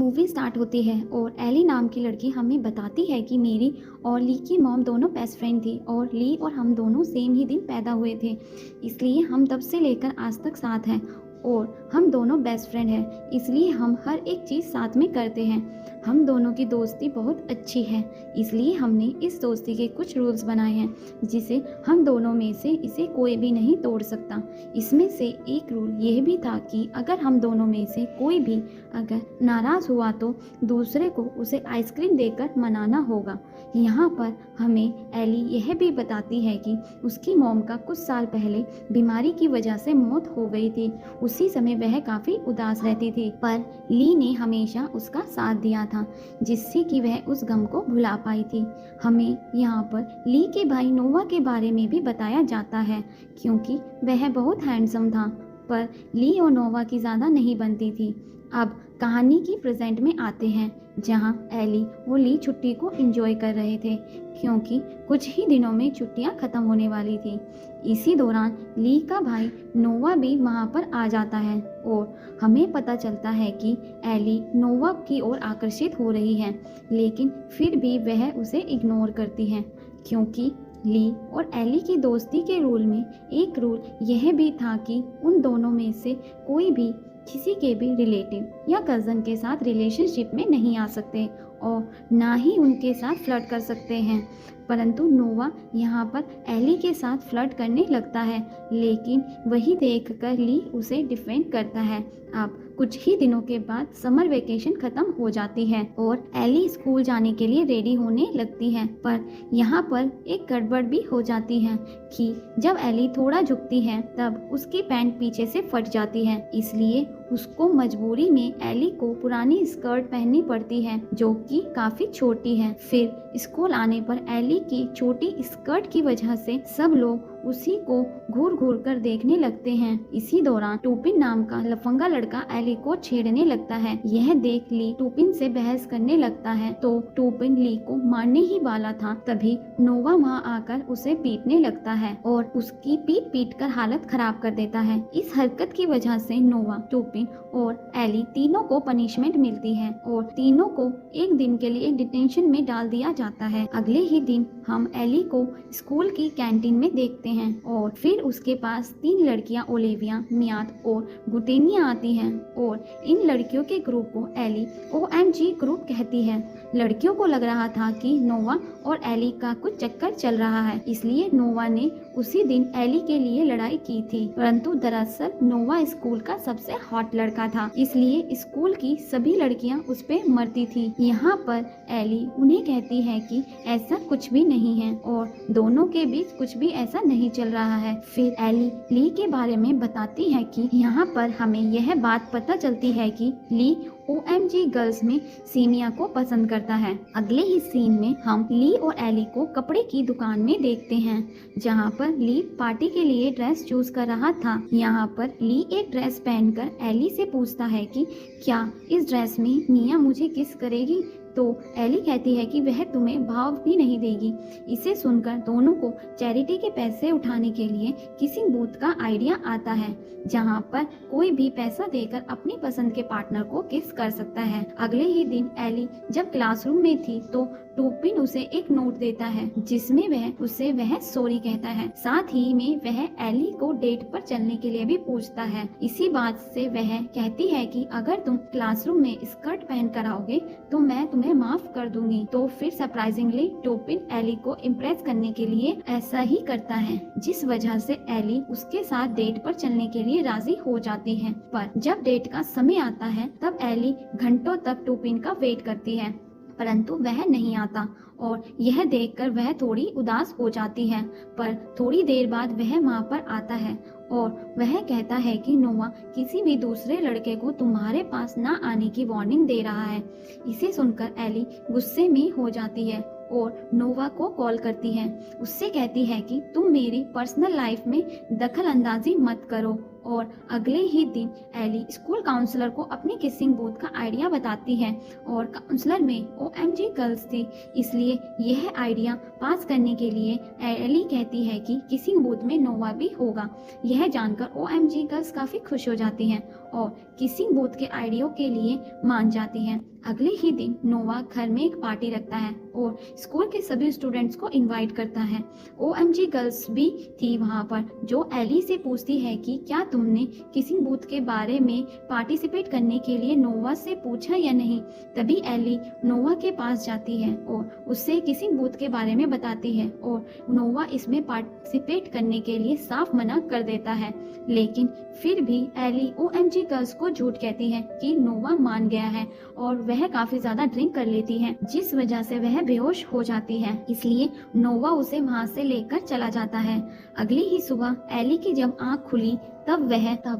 Movie start होती है और एली नाम की लड़की हमें बताती है कि मेरी और ली की मॉम दोनों बेस्ट फ्रेंड थी और ली और हम दोनों सेम ही दिन पैदा हुए थे, इसलिए हम तब से लेकर आज तक साथ हैं और हम दोनों बेस्ट फ्रेंड हैं, इसलिए हम हर एक चीज़ साथ में करते हैं। हम दोनों की दोस्ती बहुत अच्छी है, इसलिए हमने इस दोस्ती के कुछ रूल्स बनाए हैं जिसे हम दोनों में से इसे कोई भी नहीं तोड़ सकता। इसमें से एक रूल यह भी था कि अगर हम दोनों में से कोई भी अगर नाराज़ हुआ तो दूसरे को उसे आइसक्रीम देकर मनाना होगा। यहाँ पर हमें एली यह भी बताती है कि उसकी मॉम का कुछ साल पहले बीमारी की वजह से मौत हो गई थी। उसी समय वह काफ़ी उदास रहती थी, पर ली ने हमेशा उसका साथ दिया था, जिससे कि वह उस गम को भुला पाई थी। हमें यहाँ पर ली के भाई नोवा के बारे में भी बताया जाता है, क्योंकि वह बहुत हैंडसम था, पर ली और नोवा की ज़्यादा नहीं बनती थी। अब कहानी की प्रेजेंट में आते हैं, जहाँ एली और ली छुट्टी को एंजॉय कर रहे थे, क्योंकि कुछ ही दिनों में छुट्टियाँ ख़त्म होने वाली थी। इसी दौरान ली का भाई नोवा भी वहाँ पर आ जाता है और हमें पता चलता है कि एली नोवा की ओर आकर्षित हो रही है, लेकिन फिर भी वह उसे इग्नोर करती है, क्योंकि ली और एली की दोस्ती के रूल में एक रूल यह भी था कि उन दोनों में से कोई भी किसी के भी रिलेटिव या कज़न के साथ रिलेशनशिप में नहीं आ सकते और ना ही उनके साथ फ्लर्ट कर सकते हैं। परंतु नोवा यहाँ पर एली के साथ फ्लर्ट करने लगता है, लेकिन वही देखकर ली उसे डिफेंड करता है। अब कुछ ही दिनों के बाद समर वेकेशन खत्म हो जाती है और एली स्कूल जाने के लिए रेडी होने लगती है, पर यहाँ पर एक गड़बड़ भी हो जाती है कि जब एली थोड़ा झुकती है तब उसकी पैंट पीछे से फट जाती है, इसलिए उसको मजबूरी में एली को पुरानी स्कर्ट पहननी पड़ती है जो कि काफी छोटी है। फिर स्कूल आने पर एली की छोटी स्कर्ट की वजह से सब लोग उसी को घूर घूर कर देखने लगते हैं। इसी दौरान टूपिन नाम का लफंगा लड़का एली को छेड़ने लगता है। यह देख ली टूपिन से बहस करने लगता है, तो टूपिन ली को मारने ही वाला था, तभी नोवा वहाँ आकर उसे पीटने लगता है और उसकी पीट पीट कर हालत खराब कर देता है। इस हरकत की वजह से नोवा, टूपिन और एली तीनों को पनिशमेंट मिलती है और तीनों को एक दिन के लिए डिटेंशन में डाल दिया जाता है। अगले ही दिन हम एली को स्कूल की कैंटीन में देखते हैं और फिर उसके पास 3 लड़कियां ओलिविया, मियाद और गुटेनिया आती हैं और इन लड़कियों के ग्रुप को एली OMG ग्रुप कहती है। लड़कियों को लग रहा था कि नोवा और एली का कुछ चक्कर चल रहा है, इसलिए नोवा ने उसी दिन एली के लिए लड़ाई की थी, परंतु दरअसल नोवा स्कूल का सबसे हॉट लड़का था, इसलिए स्कूल की सभी लड़कियां उस पे मरती थी। यहाँ पर एली उन्हें कहती है कि ऐसा कुछ भी नहीं है और दोनों के बीच कुछ भी ऐसा नहीं चल रहा है। फिर एली ली के बारे में बताती है कि यहाँ पर हमें यह बात पता चलती है कि ली OMG गर्ल्स में सीमिया को पसंद करता है। अगले ही सीन में हम ली और एली को कपड़े की दुकान में देखते हैं, जहाँ पर ली पार्टी के लिए ड्रेस चूज कर रहा था। यहाँ पर ली एक ड्रेस पहनकर एली से पूछता है कि क्या इस ड्रेस में मिया मुझे किस करेगी, तो एली कहती है कि वह तुम्हें भाव भी नहीं देगी। इसे सुनकर दोनों को चैरिटी के पैसे उठाने के लिए किसी बूथ का आइडिया आता है, जहां पर कोई भी पैसा देकर अपनी पसंद के पार्टनर को किस कर सकता है। अगले ही दिन एली जब क्लासरूम में थी तो टूपिन उसे एक नोट देता है, जिसमें वह सॉरी कहता है। साथ ही में वह एली को डेट पर चलने के लिए भी पूछता है। इसी बात से वह कहती है कि अगर तुम क्लासरूम में स्कर्ट पहन कर आओगे तो मैं तुम्हें माफ कर दूंगी। तो फिर सरप्राइजिंगली टूपिन एली को इम्प्रेस करने के लिए ऐसा ही करता है, जिस वजह से एली उसके साथ डेट पर चलने के लिए राजी हो जाती है। पर जब डेट का समय आता है तब एली घंटों तक टूपिन का वेट करती है, परंतु वह नहीं आता और यह देखकर वह थोड़ी उदास हो जाती है। पर थोड़ी देर बाद वह वहाँ पर आता है और वह कहता है कि नोवा किसी भी दूसरे लड़के को तुम्हारे पास ना आने की वार्निंग दे रहा है। इसे सुनकर एली गुस्से में हो जाती है और नोवा को कॉल करती है। उससे कहती है कि तुम मेरी पर्सनल लाइफ में दखल अंदाजी मत करो और अगले ही दिन एली स्कूल काउंसलर को अपनी किसिंग बूथ का आइडिया बताती है और काउंसलर में OMG गर्ल्स थी, इसलिए यह आइडिया पास करने के लिए एली कहती है कि किसिंग बूथ में नोवा भी होगा। यह जानकर OMG गर्ल्स काफ़ी खुश हो जाती हैं और किसिंग बूथ के आइडिया के लिए मान जाती हैं। अगले ही दिन नोवा घर में एक पार्टी रखता है और स्कूल के सभी स्टूडेंट्स को इनवाइट करता है। OMG गर्ल्स भी थी वहाँ पर, जो एली से पूछती है कि क्या तुमने किसिंग बूथ के बारे में पार्टिसिपेट करने के लिए नोवा से पूछा या नहीं। तभी एली नोवा के पास जाती है और उससे किसिंग बूथ के बारे में बताती है और नोवा इसमें पार्टिसिपेट करने के लिए साफ मना कर देता है। लेकिन फिर भी एली OMG गर्ल्स को झूठ कहती है कि नोवा मान गया है और वह काफी ज्यादा ड्रिंक कर लेती है, जिस वजह से वह बेहोश हो जाती है। इसलिए नोवा उसे वहां से लेकर चला जाता है। अगली ही सुबह एली की जब आंख खुली तब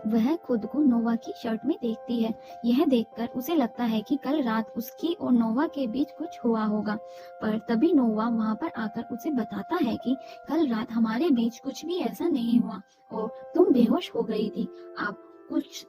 वह खुद को नोवा की शर्ट में देखती है। यह देखकर उसे लगता है कि कल रात उसकी और नोवा के बीच कुछ हुआ होगा, पर तभी नोवा वहां पर आकर उसे बताता है कि कल रात हमारे बीच कुछ भी ऐसा नहीं हुआ और तुम बेहोश हो गई थी। अब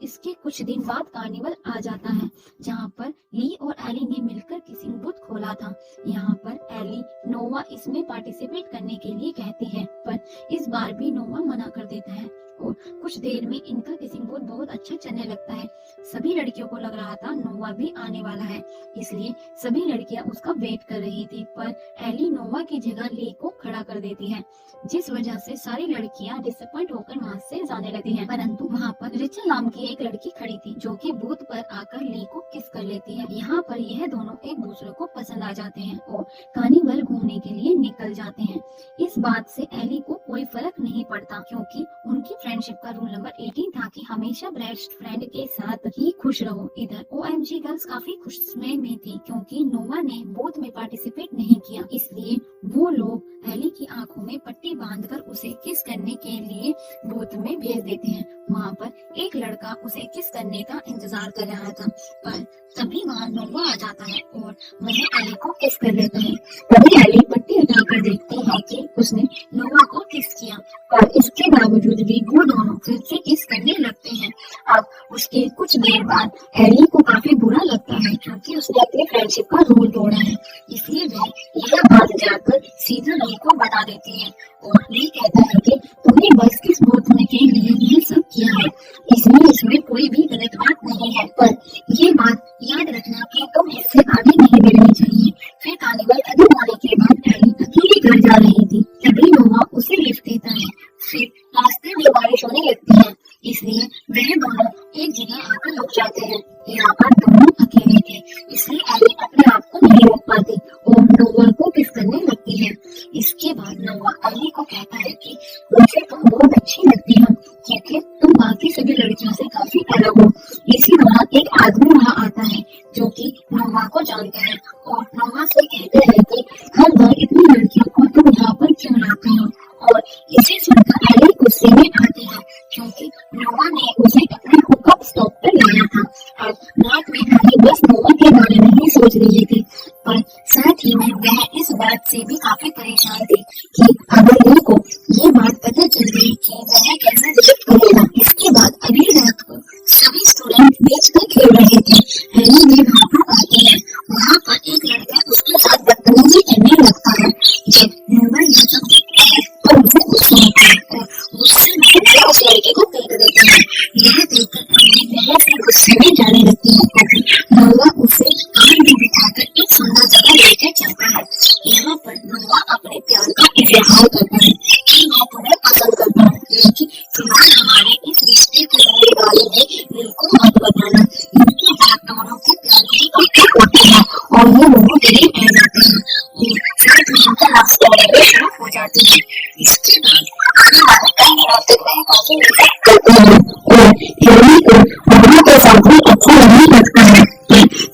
इसके कुछ दिन बाद कार्निवल आ जाता है, जहाँ पर ली और एली ने मिलकर किसिंग बूथ खोला था। यहाँ पर एली नोवा इसमें पार्टिसिपेट करने के लिए कहती है, पर इस बार भी नोवा मना कर देता है और कुछ देर में इनका किसिंग बूथ बहुत अच्छा चलने लगता है। सभी लड़कियों को लग रहा था नोवा भी आने वाला है, इसलिए सभी लड़कियां उसका वेट कर रही थी, पर एली नोवा की जगह ली को खड़ा कर देती है, जिस वजह से सारी लड़कियां डिसअपॉइंट होकर वहां से जाने लगती हैं। परंतु वहां पर रिचल नाम की एक लड़की खड़ी थी, जो कि बूथ पर आकर ली को किस कर लेती है। यहाँ पर यह दोनों एक दूसरे को पसंद आ जाते हैं और कार्निवल घूमने के लिए निकल जाते हैं। इस बात से एली को कोई फर्क नहीं पड़ता, क्योंकि उनकी फ्रेंडशिप का रूल नंबर 18 था कि हमेशा बेस्ट फ्रेंड के साथ ही खुश रहो। इधर OMG गर्ल्स काफी खुशमय में थी, क्योंकि नोवा ने बूथ में पार्टिसिपेट नहीं किया, इसलिए वो लोग एली की आंखों में पट्टी बांधकर उसे किस करने के लिए बूथ में भेज देते हैं। वहाँ पर एक लड़का उसे किस करने का इंतजार कर रहा था, पर तभी वहाँ नोवा आ जाता है और वह एली को किस कर लेता है। तभी एली पट्टी हटाकर देखती है कि उसने नोवा को किस किया, पर इसके बावजूद भी वो दोनों फिर से किस करने लगते हैं। अब उसके कुछ देर बाद एली को काफी बुरा लगता है, क्योंकि उसने अपनी फ्रेंडशिप का रूल तोड़ा है, इसलिए वह यह बात जाकर सीधा ली को बता देती है और ली कहता है कि तुमने बस किस बूथ में के लिए ये सब किया है, इसलिए इसमें कोई भी गलत बात नहीं है, पर ये बात याद रखना कि तुम इससे आगे नहीं बढ़नी चाहिए। फिर कार्निवल खत्म होने के बाद एली अकेली घर जा रही थी, तभी नोवा उसे लिफ्ट देता है। फिर रास्ते में बारिश होने लगती है, इसलिए वह दोनों एक जगह आकर रुक जाते हैं। यहाँ पर दोनों अकेले थे, इसलिए एली अपने आप को नहीं रोक पाती और नोवा को किस करने लगती है। इसके बाद नोवा एली को कहता है कि मुझे तुम बहुत अच्छी लगती हो, क्योंकि तुम बाकी सभी लड़कियों से काफी अलग हो। इसी दौरान एक आदमी वहाँ आता है, जो कि नोवा को जानता है और नोवा से कहते हैं कि हर बार इतनी लड़कियों को तुम यहाँ पर क्यों लाते हो। और इसे सुनकर एली गुस्से में आती है, क्योंकि नोवा ने उसे अपने हुकअप स्टॉप पर लाया था। अब रात में एली बस नोवा के बारे में ही सोच रही थी, पर साथ ही में वह इस बात से भी काफी परेशान थी कि अगर ली को ये बात पता चल गई कि वह कैसे रिजेक्ट करेगा। इसके बाद अगली रात को सभी स्टूडेंट बीच में खेल रहे थे। एली भी वहाँ पर आती है। वहाँ पर एक लड़का उसके साथ बदतमीजी करने लगता है। जब नोवा यह सब देखता है तो उसे गुस्सा आता है और गुस्से में उस लड़के को पीट देता है। यह देखकर एली बहुत ही गुस्से में जाने लगती है, क्योंकि नोवा उसे कार में बिठाकर एक सुंदर जगह लेकर चलता है। यहाँ पर नोवा अपने प्यार का इजहार करता है कि मैं तुम्हें पसंद करता हूँ, लेकिन फिलहाल हमारे इस रिश्ते के बारे में ली को मत बताना। इसके बाद दोनों के प्यार की कॉन्फ्लिक्ट होती है और ये दोनों करीब आ जाते हैं और साथ में उनका लव स्टोरी भी शुरू हो जाती है। इसके बाद आने वाले कई दिनों तक वह काफी रिजेक्ट करते हैं और एली को नोवा के साथ भी अच्छा नहीं लगता है।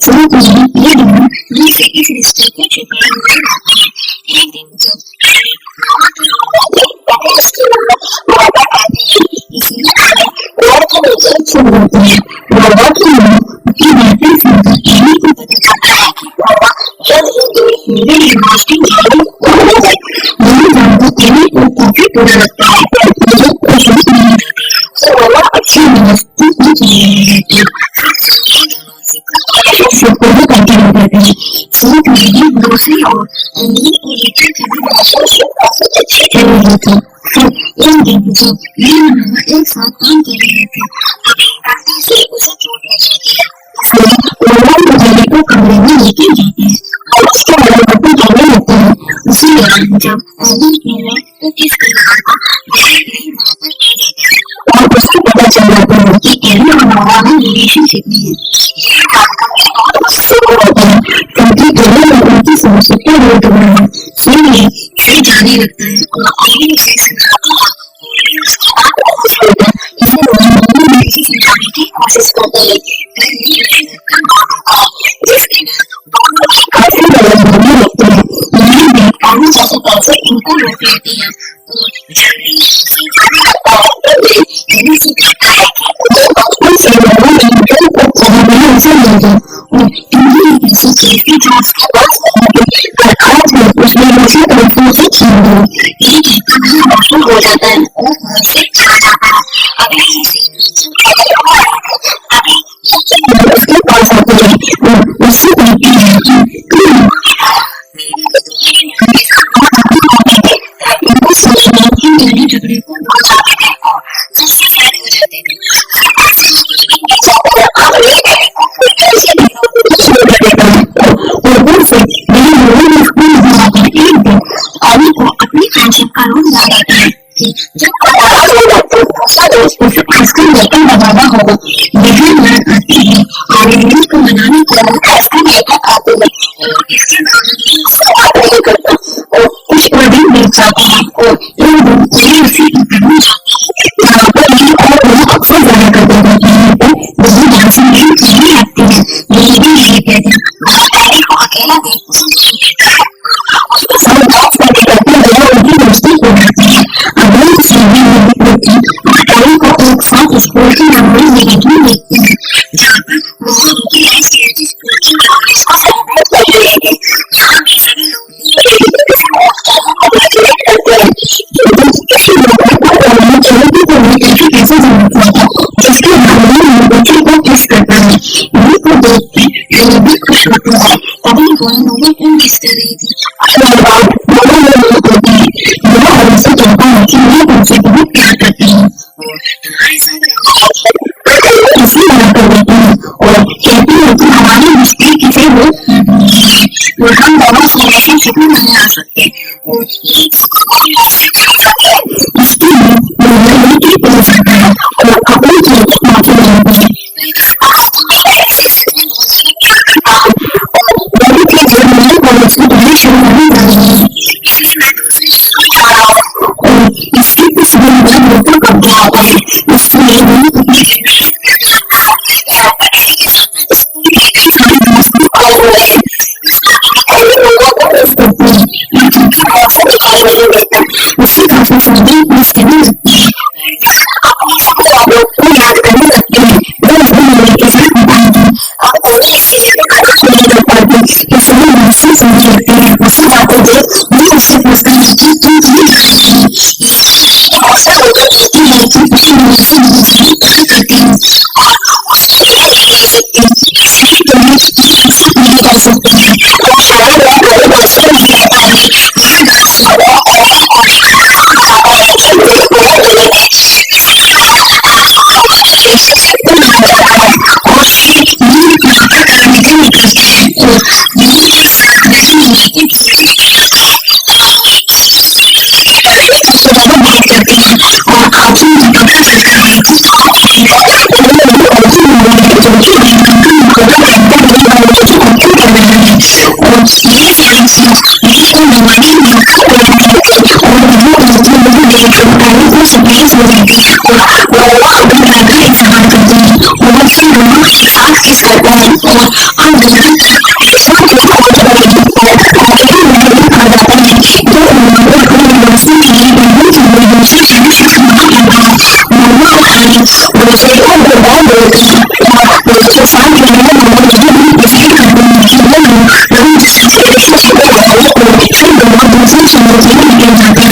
साथ में ये दोनों ली से इस रिश्ते को छुपाए हुए रहते हैं। एक दिन जब एली नोवा के रूम में पहले उसकी मम्मी वापस आती है, इसलिए एली डर के नीचे छुप जाती है। नोवा की माँ की बातें सुनकर एली को पता चलता है कि नोवा जल्द ही मेरे यूनिवर्सिटी जाने वाला है। यह जानकर एली को काफी बुरा लगता है, लेकिन कोई समझ नहीं आता कि नोवा अच्छी शुरू करके हो जाते हैं। सीख मेरी दूसरी ओर ली और लीची के भी रिलेशनशिप काफी अच्छी चल रही थी। फिर एक दिन जब ली और नोरा एक साथ काम कर रहे थे, तभी गलती से उसे चोट लग गई। इसलिए नोरा और ली को कमरे में लेके जाते हैं और उसके बारे में कहने लगते हैं। उसी दौरान जब एली नोरा को किस कर रहा था, ली वहां पर आ जाता है और उसको पता चल जाता है कि एली और नोरा में रिलेशनशिप में है। ये जानकर ली बहुत गुस्से में होता है क्योंकि एली ने उनकी समझौता नहीं तोड़ा है। इसलिए फिर जाने लगता है और एली उसे समझाती है। उसकी बात को छोड़कर इसे नोरा में समझाने की कोशिश करती है, पर ली उसे धक्का मार देता है, जिसके बाद दोनों ही काफी लड़ाई होने लगती है। ली भी काफी जैसे पैसे इनको रोक लेती है और जब ली उसे जाने लगता है तो ली एली से कहता है कि उसे बचपन से नोरा ने घर पर जगह उसे ले गया और इन्हीं ऐसी चीजें जो उसके पास नहीं थी, पर आज में उसने मुझे तरफों से छीन ली। ये कहकर वह रोशन हो जाता है और वहां से चला जाता है। अगले ही सीन में जब एली और अभी उसके पास आती है और उससे कहती है कि तुम इनको सोच में कि मेरे झगड़े को रोक जाते थे और फिर से सेट हो जाते थे। आप ले गए और फिर कैसे शुरू कर देता है और ऊपर से मेरे लोगों ने स्कूल जाकर एक दिन अली को अपनी फ्रेंडशिप का रूल याद आता है कि जब वो नाराज हो जाता है दूसरा दोस्त उसे आइसक्रीम लेकर बनाना होगा। लेकिन वह आती है और एली को मनाने के लिए आइसक्रीम लेकर आती है और इसके बावजूद उससे बात नहीं करता और कुछ और दिन बीत जाते हैं और एक दिन एली उसे इंटरव्यू जाती है जहाँ पर एली और वह अक्सर जाया करते थे। यहाँ पर वही डांसिंग गेम खेलने लगती है। एली भी यही कहती है, वह एली को अकेला देख पसंद नहीं करता है। उसके साथ डांस करते करते वह उनकी दोस्ती हो जाती है। अगले सीन में लड़की और एली को एक साथ स्कूल की मेमोरी लेने देखती है, जहाँ पर वो उनकी लाइफ की स्कूल की मेमोरीज को सेलिब्रेट कर रहे थे। यहाँ पे सभी लोग करते हैं किसी लोगों को चलती को लेकर कैसे जानता था, जिसके बारे में बच्चे को किस करता है। ये को देखकर एली भी खुश होती है। तभी वो नोरा को किस कर रही थी। उसके बाद नोरा ने होती है, नोरा एली से कहता है कि मैं तुमसे बहुत प्यार करती हूँ और तुम्हारे साथ इसलिए मना कर देती हूँ और कहती हूँ कि हमारे रिश्ते किसी रोक नहीं है और हम दोनों से रिलेशनशिप में नहीं आ सकते और ये कैसे कर सकते हैं। इसके लिए नोरा लेके पहुंच जाता है और अपनी चोट की माफी मांगती है। मेरे कॉलेज की पढ़ाई शुरू होने जा रही है, इसलिए मैं तुमसे शादी कर रहा हूँ और इसके कुछ दिन बाद मौका कब गया आता है। इसलिए मैंने अपनी जिंदगी यहाँ पर किसी के साथ स्कूल के कई सारे दोस्त आए हुए हैं। एली नोरा को मिस करती है लेकिन फिर उसे दिखाई नहीं देता। उसे काफी सारी मिस करने लगती है। अपनी सब यादों को याद करने लगती है जो उसने नोरा के साथ बिताई थी। अब एली इससे ज्यादा कुछ नहीं कर पाती, इसलिए मुझसे समझ लगती है। उसे जाते देख वो उससे पूछता है कि तुम क्यों जा रही हो। ऐसा होकर कहती है कि मैं नोरा से दूसरी प्यार करती हूँ और उसके लिए नहीं रह सकती, इसलिए तुम्हें एक्सेप्ट नहीं कर सकती है और शायद मैं कभी दोस्ती नहीं रह पाएगी। यहाँ डांस होगा और एली को भी बताता है कि मुझे कोई मिले इसलिए मैं रिलेशनशिप में आ जाता है और फिर ये नाटक करने के निकलते हैं और ये एक साथ नहीं लेकिन धीरे धीरे करते हैं। सबसे ज्यादा बात करते हैं और आखिर में पता चलता है कि और ये सारी चीज लेकिन हमारी मौका प्रदान करके और वो उनकी मुझे देखकर पहले को सरप्राइज हो जाती है और नोरा अपनी प्यार का इजहार करती है और फिर दोनों एक साथ किस करते हैं और हम दोनों अट्रैक्शन के पहुंच गए हैं और अकेले महल आ जाता है जो नोरा अपनी यूनिवर्सिटी के लिए पहली चीजें दूसरी फ्रेंडशिप वहाँ करता है। नोरा और एली रिलेशनशिप को बहुत बोलते हैं और उसके साथ रहने वाले यही भी डिसाइड करते हैं कि वो लोग लॉन्ग डिस्टेंस रिलेशनशिप में रहने और फिर दोनों दूसरी चीजों के लिए निकल जाते हैं।